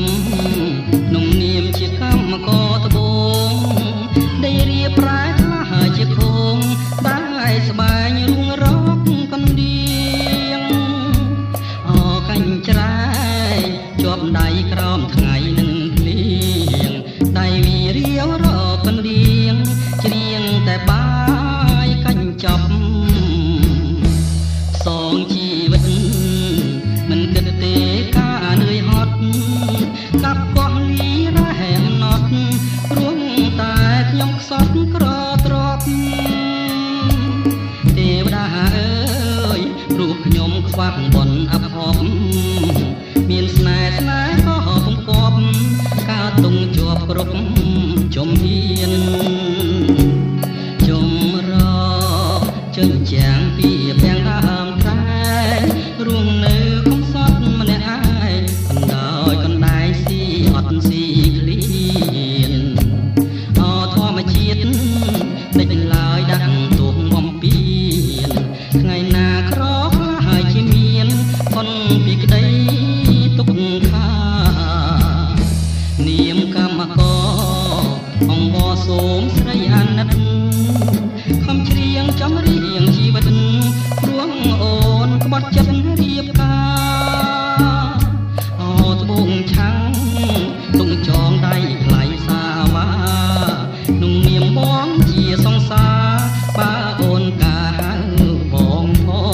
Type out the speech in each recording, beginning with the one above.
មក្នុងនាមជាកម្មករត្បូងได้เรียบรายខ្លះជាខងได้ស្បែងរួងរកកណ្ដៀងអកាញ់ច្រែងជាប់ដៃក្រោមថ្ងៃនឹងភ្លៀងដៃវារាវរកកណ្ដៀងច្រៀងតែបាយកាញ់ចប់សងជីវិតមិនគិតទេការនឿយហត់កាប់កោះលីរ៉ែណត់រួងតែខ្ញុំខ្សត់ក្រទ្របទេវតាអើយរូបខ្ញុំខ្វះបនអភ័ព្វមានស្នេហ៍ក៏កំកប់ការទុំជាប់គ្រប់ជំហានជំរកជើងចាំងពីពាំងដើមត្រែរួងនៅកំសត់ម្នាក់ឯងកណ្ដោយកណ្ដាយស៊ីអត់ស៊ីឃ្លៀនអធម្មជាតិដេចឡើយដាក់ទុំបំពេញថ្ងៃណាក្រហើយជាមានផុនពីក្តីទុកខានាមកម្មករអង្គបសូមស្រីអាណិតខំច្រៀងចំរៀងជីវិតរួងអូនក្បត់ចិត្តរៀបការអូត្បូងឆាំងទុំចងដៃថ្លៃសាវ៉ាក្នុងនាមបងជាសង្សារបើអូនកាហៅបងផង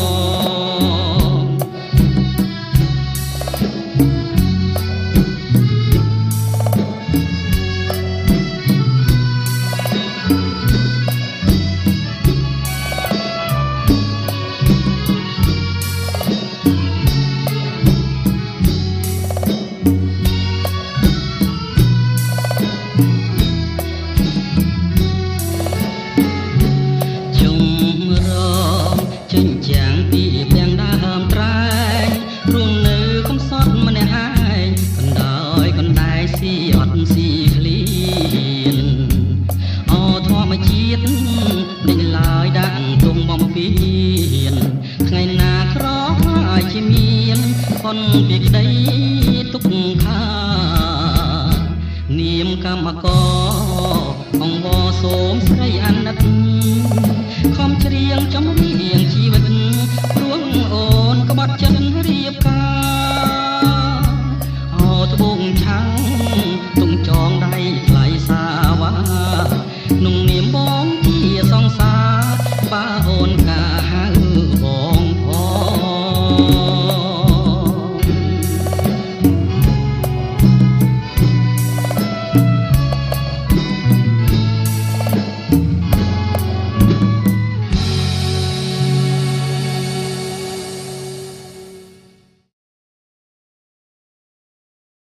ជើងចាំងពីពាំងដើមត្រែងរួងនៅកំសត់ម្នាក់ឯងកណ្ដោយកណ្ដែងស៊ីអត់ស៊ីឃ្លៀនអធម្មជាតិដេញឡើយដាក់ទុំបំពេញថ្ងៃណាក្រហើយជាមានផុនពីក្តីទុកខានាមកម្មករអង្គបសូមស្រីអាណិតខំច្រៀងចំរៀងជីវិតរួងអូនក្បត់ចិត្តរៀបការអូត្បូងឆាំងទុំចង